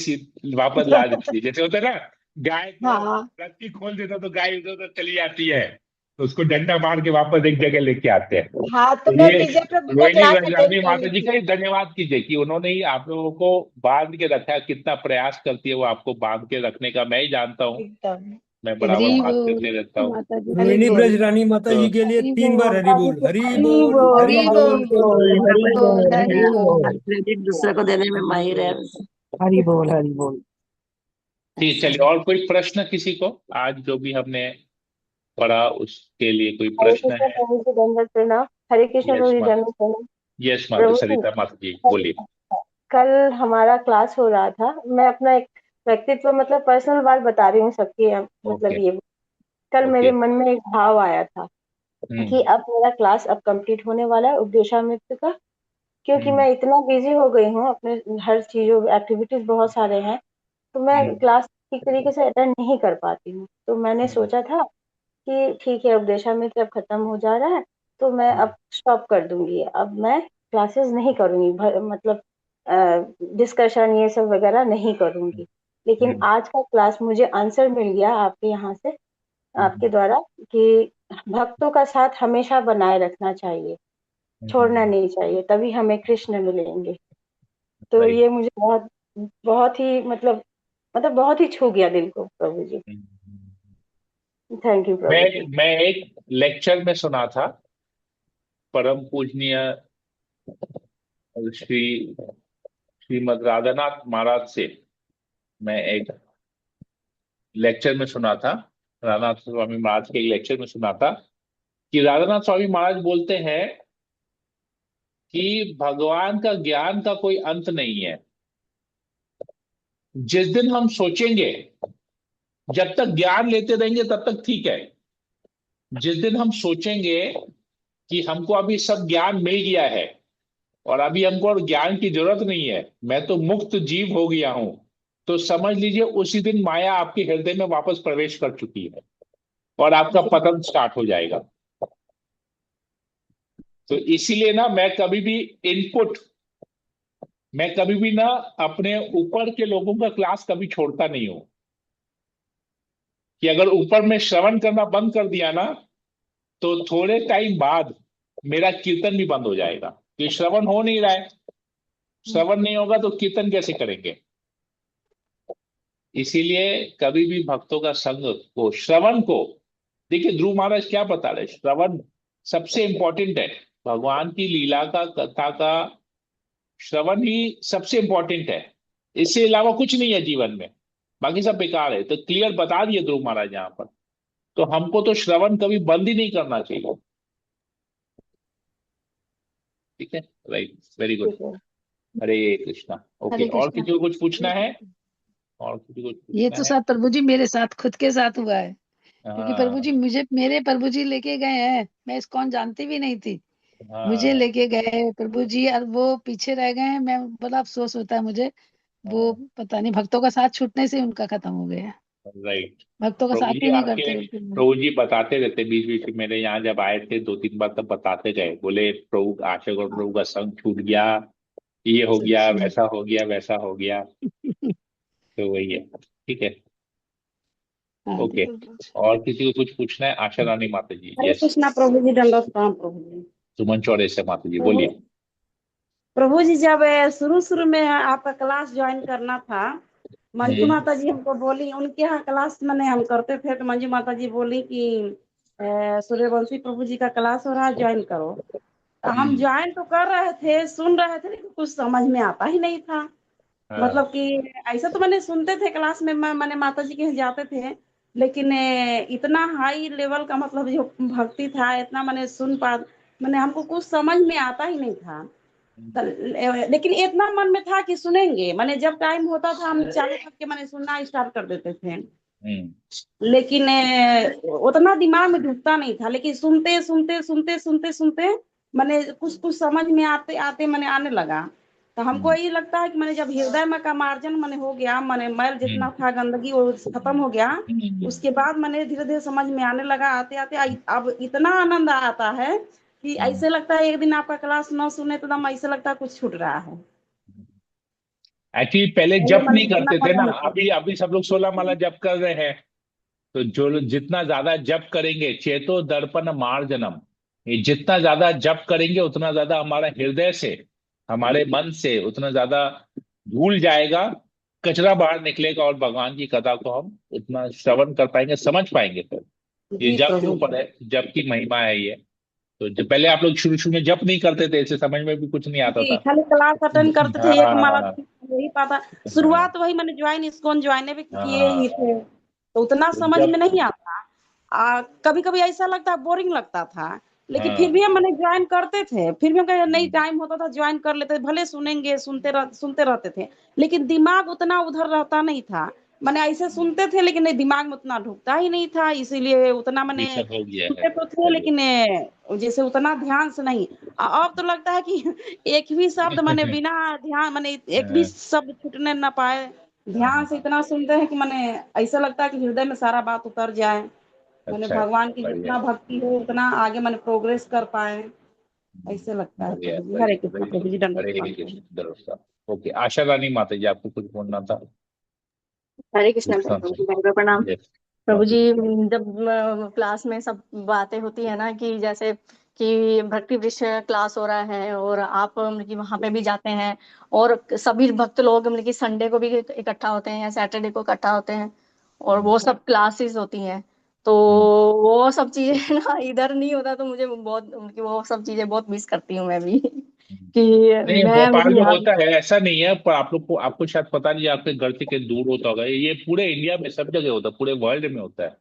वापस ला देती है। जैसे होता है ना, गाय को हाँ रस्सी खोल देता तो गाय इधर उधर चली जाती है, तो उसको डंडा मार के वापस एक जगह लेके आते हैं। हाँ, तो तो मैं ये विजय प्रभु का रोहिणी क्लास अटेंड रंजनी कर माता रही जी का थी। ही धन्यवाद कीजिए कि उन्होंने ही आप लोगों को बांध के रखा है। कितना प्रयास करती है वो आपको बांध के रखने का, मैं ही जानता हूँ। एकदम। मैं हरी बराबर बात बोल करते रहता हूँ। माता जी, हरी रोहिणी बोल। ब्रज रानी माता तो जी के लिए हरी 3 बार बोल, हरि बोल, हरि हरी बोल, बोल, हरि हरी बोल। बोल, हरी बोल, हरी हरि बोल। बोल। क्रेडिट दूसरे को देने में माहिर है। हरि बोल, हरि बोल। ठीक, ऐसा चलिए, और कोई प्रश्न किसी को आज जो भी हमने पढ़ा उसके लिए कोई हरे प्रश्न कृष्ण है? प्रभु जी दंडवत प्रणाम। हरे कृष्ण यस प्रभु जी माता, दंडवत प्रणाम। यस माता प्रभु जी, सरिता माता जी बोलिए। कल हमारा क्लास हो रहा था। मैं अपना एक व्यक्तित्व मतलब पर्सनल बात बता रही हूँ सबकी, मतलब ओके, ये कल मेरे ओके। मन में एक भाव आया था कि हम्म, अब मेरा क्लास अब कंप्लीट होने वाला है उपदेशामृत का। क्योंकि हम्म, मैं इतना बिजी हो गई हूँ अपने हर चीजों, एक्टिविटीज बहुत सारे हैं, तो मैं हम्म, क्लास ठीक तरीके से अटेंड नहीं कर पाती हूँ। तो मैंने हम्म, सोचा था कि ठीक है, उपदेशामृत अब खत्म हो जा रहा है तो मैं हम्म, अब स्टॉप कर दूंगी। अब मैं क्लासेस नहीं करूंगी, मतलब डिस्कशन ये सब वगैरह नहीं करूंगी। लेकिन हम्म, आज का क्लास मुझे आंसर मिल गया आपके यहाँ से, हम्म, आपके द्वारा, कि भक्तों का साथ हमेशा बनाए रखना चाहिए, छोड़ना हम्म, नहीं चाहिए, तभी हमें कृष्ण मिलेंगे। तो राइट। ये मुझे बहुत बहुत ही मतलब बहुत ही छू गया दिल को प्रभु जी। थैंक यू मैं प्रभु जी। मैं एक लेक्चर में सुना था, परम पूजनीय श्री श्रीमद राधानाथ महाराज से। मैं एक लेक्चर में सुना था, राधानाथ स्वामी महाराज के एक लेक्चर में सुना था कि राधानाथ स्वामी महाराज बोलते हैं कि भगवान का ज्ञान का कोई अंत नहीं है। जिस दिन हम सोचेंगे, जब तक ज्ञान लेते रहेंगे तब तक ठीक है। जिस दिन हम सोचेंगे कि हमको अभी सब ज्ञान मिल गया है और अभी हमको और ज्ञान की जरूरत नहीं है, मैं तो मुक्त जीव हो गया हूं, तो समझ लीजिए उसी दिन माया आपके हृदय में वापस प्रवेश कर चुकी है और आपका पतन स्टार्ट हो जाएगा। तो इसीलिए ना मैं कभी भी ना अपने ऊपर के लोगों का क्लास कभी छोड़ता नहीं हूं। कि अगर ऊपर में श्रवण करना बंद कर दिया ना, तो थोड़े टाइम बाद मेरा कीर्तन भी बंद हो जाएगा, कि श्रवण हो नहीं रहा है। श्रवण नहीं होगा तो कीर्तन कैसे करेंगे? इसीलिए कभी भी भक्तों का संग को, श्रवण को, देखिए ध्रुव महाराज क्या बता रहे, श्रवण सबसे इंपॉर्टेंट है। भगवान की लीला का, कथा का श्रवण ही सबसे इंपॉर्टेंट है। इससे अलावा कुछ नहीं है जीवन में, बाकी सब बेकार है। तो क्लियर बता दिए ध्रुव महाराज यहाँ पर। तो हमको तो श्रवण कभी बंद ही नहीं करना चाहिए। ठीक है, राइट, वेरी गुड। ठीक है। हरे कृष्णा। ओके, हरे और कृष्णा। किसी को कुछ पूछना है? और किसी को कुछ ये पूछना तो है? साथ प्रभु जी मेरे साथ खुद के साथ हुआ है, क्योंकि प्रभु जी हाँ, मेरे प्रभु जी लेके गए हैं। मैं इस्कॉन जानती भी नहीं थी, मुझे हाँ, लेके गए प्रभु जी, और वो पीछे रह गए हैं। मैं बड़ा अफसोस होता है मुझे। वो हाँ, पता नहीं, भक्तों का साथ छूटने से उनका खत्म हो गया। राइट। भक्तों का प्रभु साथ जी ही नहीं आपके, करते बिल्कुल। प्रभु जी बताते रहते बीच बीच में, मेरे यहाँ जब आए थे 2-3 बार तब बताते गए, बोले प्रभु आशा और प्रभु का संग छूट गया, ये हो गया, सच्ची। वैसा हो गया, वैसा हो गया। तो वही है। ठीक है, हाँ जी ओके। प्रभु जी। और किसी को कुछ पूछना है? आशा रानी माता जी, हरे यस। कृष्णा प्रभु जी दंडवत प्रणाम प्रभु जी। सुमन चौड़े से माता जी प्रभु बोलिए। प्रभु जी, जब शुरू शुरू में आपका क्लास ज्वाइन करना था, मंजू हम्म, माता जी हमको बोली, उनके यहाँ क्लास मैंने हम करते थे, तो मंजू माता जी बोली कि सूर्यवंशी प्रभु जी का क्लास हो रहा है, ज्वाइन करो। तो हम हम्म, ज्वाइन तो कर रहे थे, सुन रहे थे, लेकिन कुछ समझ में आता ही नहीं था। हाँ, मतलब कि ऐसा तो मैंने सुनते थे क्लास में, मैंने माता जी के यहाँ जाते थे, लेकिन इतना हाई लेवल का मतलब जो भक्ति था, इतना मैंने मैंने हमको कुछ समझ में आता ही नहीं था। लेकिन इतना मन में था कि सुनेंगे, मैंने जब टाइम होता था हम चालू करके मैंने सुनना स्टार्ट कर देते थे। हम्म, लेकिन उतना दिमाग में ढुकता नहीं था, लेकिन सुनते सुनते सुनते सुनते सुनते मैंने कुछ कुछ समझ में आते आते मैंने आने लगा। तो हमको हम्म, यही लगता है कि मैंने जब हृदय में का मार्जन मैंने हो गया, मैंने मैल जितना हम्म, था गंदगी वो खत्म हो गया। हम्म, उसके बाद मैंने धीरे धीरे समझ में आने लगा, आते आते अब इतना आनंद आता है कि हम्म। ऐसे लगता है एक दिन आपका क्लास न सुने तो एकदम ऐसे लगता है कुछ छूट रहा है। एक्चुअली पहले पहले जप मन नहीं कितना करते थे मजा ना, होता अभी अभी सब लोग 16 माला जप कर रहे हैं। तो जो लोग जितना ज्यादा जप करेंगे, चेतो दर्पण मार्जनम, ये जितना ज्यादा जप करेंगे उतना ज्यादा हमारा हृदय से, हमारे मन से उतना ज्यादा धूल जाएगा, कचरा बाहर निकलेगा, और भगवान की कथा को हम उतना श्रवण कर पाएंगे, समझ पाएंगे। फिर ये जी जप के प्रभु ऊपर है, जप की महिमा है ये। तो जब पहले आप लोग शुरू शुरू में जप नहीं करते थे, इसे समझ में भी कुछ नहीं आता जी, था। खाली क्लास अटेंड करते थे, एक माला हाँ वही पाता। हाँ शुरुआत वही मैंने ज्वाइन इस्कॉन ज्वाइन भी किए हाँ। ही थे, तो उतना तो समझ में जब नहीं आता। कभी कभी ऐसा लगता बोरिंग लगता था, लेकिन फिर हाँ भी हम मैंने ज्वाइन करते थे, फिर भी हम कहे नहीं टाइम होता था ज्वाइन कर लेते थे, भले सुनेंगे सुनते रहते थे, लेकिन दिमाग उतना उधर रहता नहीं था। मैंने ऐसे सुनते थे लेकिन नहीं, दिमाग में उतना ढुकता ही नहीं था, इसीलिए उतना ये मैंने सब हो गया है। सुनते तो थे चलिए। लेकिन जैसे उतना ध्यान से नहीं। अब तो लगता है कि एक भी शब्द मैंने बिना ध्यान मैंने एक भी हाँ, शब्द छूटने ना पाए, ध्यान से इतना सुनते हैं कि मैंने ऐसा लगता है कि हृदय में सारा बात उतर जाए, मैंने अच्छा है। भगवान की बढ़िया जितना भक्ति हो उतना आगे मैंने प्रोग्रेस कर पाए, ऐसे लगता है बढ़िया प्रभु जी। हरे बढ़िया, कृष्णा वेरी प्रभु गुड। जी, दंडवत हरे प्रणाम प्रभु। कृष्ण दरोसा। ओके, आशा रानी माता जी, आपको कुछ बोलना था? हरे कृष्णा पूछना प्रभु था। जी, दंडवत प्रणाम। यस। प्रभु जी, माता जी। जब क्लास में सब बातें होती है ना, कि जैसे कि भक्ति वृक्ष क्लास हो रहा है और आप मतलब कि वहां पे भी जाते हैं, और सभी भक्त लोग मतलब कि संडे को भी इकट्ठा होते हैं या सैटरडे को इकट्ठा होते हैं, और हम्म, वो सब क्लासेस होती हैं, तो हम्म। वो सब चीजें ना इधर नहीं होता, तो मुझे बहुत मतलब कि वो सब चीजें बहुत मिस करती हूँ मैं भी कि नहीं, मैं मतलब भोपाल कि में यहाँ। होता है, ऐसा नहीं है, पर आप लोग को, आपको शायद पता नहीं है, आपके घर से कहीं दूर होता होगा, ये पूरे इंडिया में सब जगह होता है, पूरे वर्ल्ड में होता है।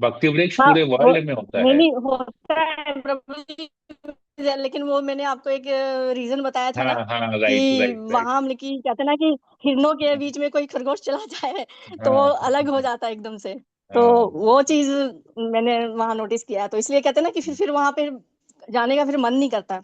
भक्ति वृक्ष हाँ, पूरे वो वर्ल्ड में होता नहीं है। नहीं होता है प्रभु जी, लेकिन वो मैंने आपको एक रीजन बताया था हाँ ना, हाँ, कि राइट राइट राइट। वहां मतलब कि कहते हैं ना कि हिरणों के बीच में कोई खरगोश चला जाए तो वो हाँ अलग हो जाता है एकदम से, तो हाँ। वो चीज मैंने वहां नोटिस किया, तो इसलिए कहते हैं ना कि फिर वहां पे जाने का फिर मन नहीं करता।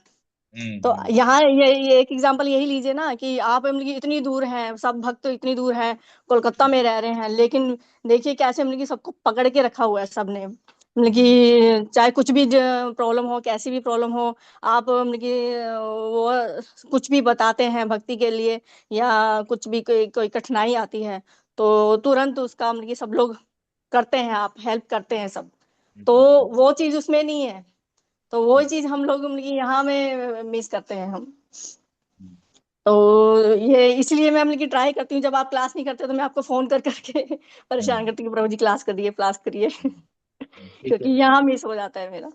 तो यहाँ ये एक एग्जांपल यही लीजिए ना, कि आप मतलब कि इतनी दूर हैं, सब भक्त तो इतनी दूर हैं, कोलकाता में रह रहे हैं, लेकिन देखिए कैसे मतलब कि सबको पकड़ के रखा हुआ है सबने, मतलब कि चाहे कुछ भी प्रॉब्लम हो, कैसी भी प्रॉब्लम हो, आप मतलब कि वो कुछ भी बताते हैं भक्ति के लिए, या कुछ भी कोई कोई कठिनाई आती है, तो तुरंत उसका मतलब कि सब लोग करते हैं, आप हेल्प करते हैं सब, तो वो चीज उसमें नहीं है, तो वो चीज हम लोग मतलब कि यहाँ में मिस करते हैं हम। तो ये इसलिए मैं मतलब कि ट्राई करती हूँ, जब आप क्लास नहीं करते तो मैं आपको फोन कर करके परेशान करती हूँ कि प्रभु जी क्लास करिए ठीक क्योंकि है। यहाँ मिस हो जाता है मेरा।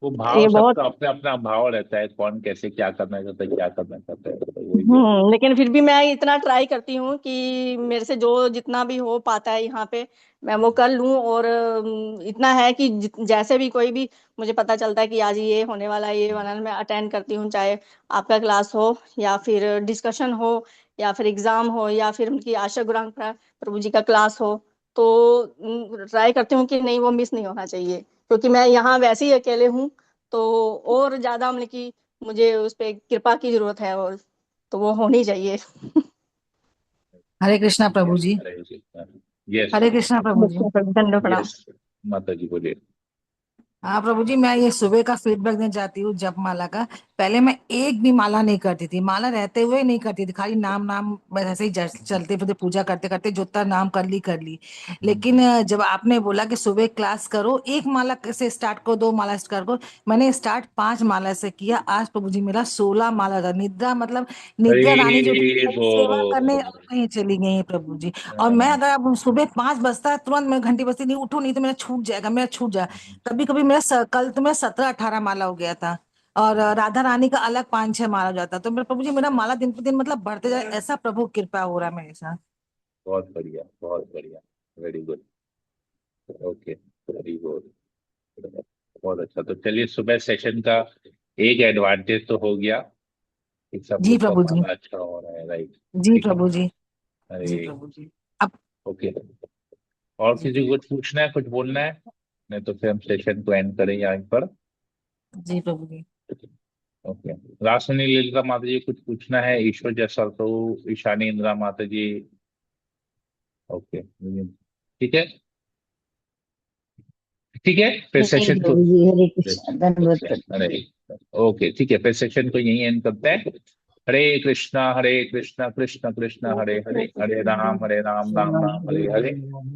वो भाव ये बहुत। सबका अपना अपना भाव रहता है, कौन कैसे क्या करना चाहता है, क्या करना चाहता है, तो वही है। लेकिन फिर भी मैं इतना ट्राई करती हूँ कि मेरे से जो जितना भी हो पाता है यहाँ पे मैं वो कर लूँ, और इतना है कि जैसे भी कोई भी मुझे पता चलता है कि आज ये होने वाला है, ये होने वाला है, मैं अटेंड करती हूँ, चाहे आपका क्लास हो या फिर डिस्कशन हो या फिर एग्जाम हो या फिर उनकी आशा गुरांग प्रभु जी का क्लास हो, तो ट्राई करती हूँ कि नहीं वो मिस नहीं होना चाहिए, क्योंकि मैं यहाँ वैसे ही अकेले हूँ, तो और ज्यादा मतलब कि मुझे उस पे कृपा की जरूरत है, और तो वो होनी चाहिए। हरे कृष्णा प्रभु जी। हरे कृष्ण। यस। हरे कृष्णा प्रभु जी। दंडो प्रणाम। यस। माता जी बोलिए। हाँ प्रभु जी, मैं ये सुबह का फीडबैक देना चाहती हूँ जप माला का। पहले मैं एक भी माला नहीं करती थी, माला रहते हुए नहीं करती थी, खाली नाम नाम बस ऐसे ही चलते फिरते पूजा करते करते जो तरह नाम कर ली। लेकिन जब आपने बोला कि सुबह क्लास करो, एक माला से स्टार्ट करो, दो माला स्टार्ट करो, मैंने स्टार्ट 5 माला से किया। आज प्रभु जी मेरा 16 माला था। निद्रा मतलब निद्रा रानी जो थी हरे मेरी सेवा करने बोल। कहीं चली गई है प्रभु जी। और मैं हाँ, अगर अब सुबह 5 बजता है तुरंत मैं घंटी बजती नहीं उठूं, नहीं तो मेरा छूट जाएगा, मेरा छूट जाएगा। कभी कभी मेरा कल तो मेरा 17-18 माला हो गया था। और राधा रानी का अलग 5-6 माला हो जाता, तो मेरे प्रभु जी मेरा माला दिन पे दिन मतलब बढ़ते जाए, ऐसा प्रभु कृपा हो रहा है मेरे साथ। बहुत बढ़िया बहुत बढ़िया। Very good. Okay, very good. बहुत अच्छा। तो चलिए, सुबह सेशन का एक एडवांटेज तो हो गया कि सब जी लोग का प्रभु जी। माला अच्छा हो रहा है, राइट। जी ठीक है। प्रभु जी। जी अरे। प्रभु जी। अब। ओके। और जी किसी को कुछ पूछना है, कुछ बोलना है? नहीं तो फिर हम सेशन को एंड करें यहाँ पर। जी प्रभु जी। ओके। रासनी ललिता माता जी कुछ पूछना है? ईश्वर जैसा तो ईशानी इंदिरा माता जी। ओके। ठीक है। ठीक है, फिर नहीं सेशन को। प्रभु जी, हरे कृष्ण, दंडवत प्रणाम। अरे। ओके ठीक है, फिर सेशन को यहीं एंड करते हैं। हरे कृष्णा कृष्ण कृष्ण हरे हरे, हरे राम राम राम हरे हरे।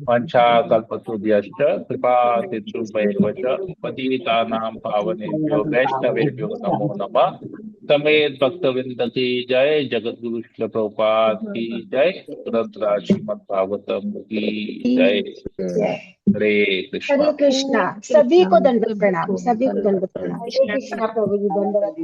वंशाकल्पतरुभ्यश्च कृपा सिन्धुभ्यैव च पतितानां पावनेभ्यो वैष्णवेभ्यो नमो नमः। समेत भक्तवृंद की जय, जगत गुरु श्रील प्रभुपाद की जय, ग्रंथ श्रीमद् भागवतम की जय। हरे कृष्णा। हरे कृष्णा। सभी को दंडवत प्रणाम, सभी को दंडवत प्रणाम। हरे कृष्णा प्रभु जी, दंडवत।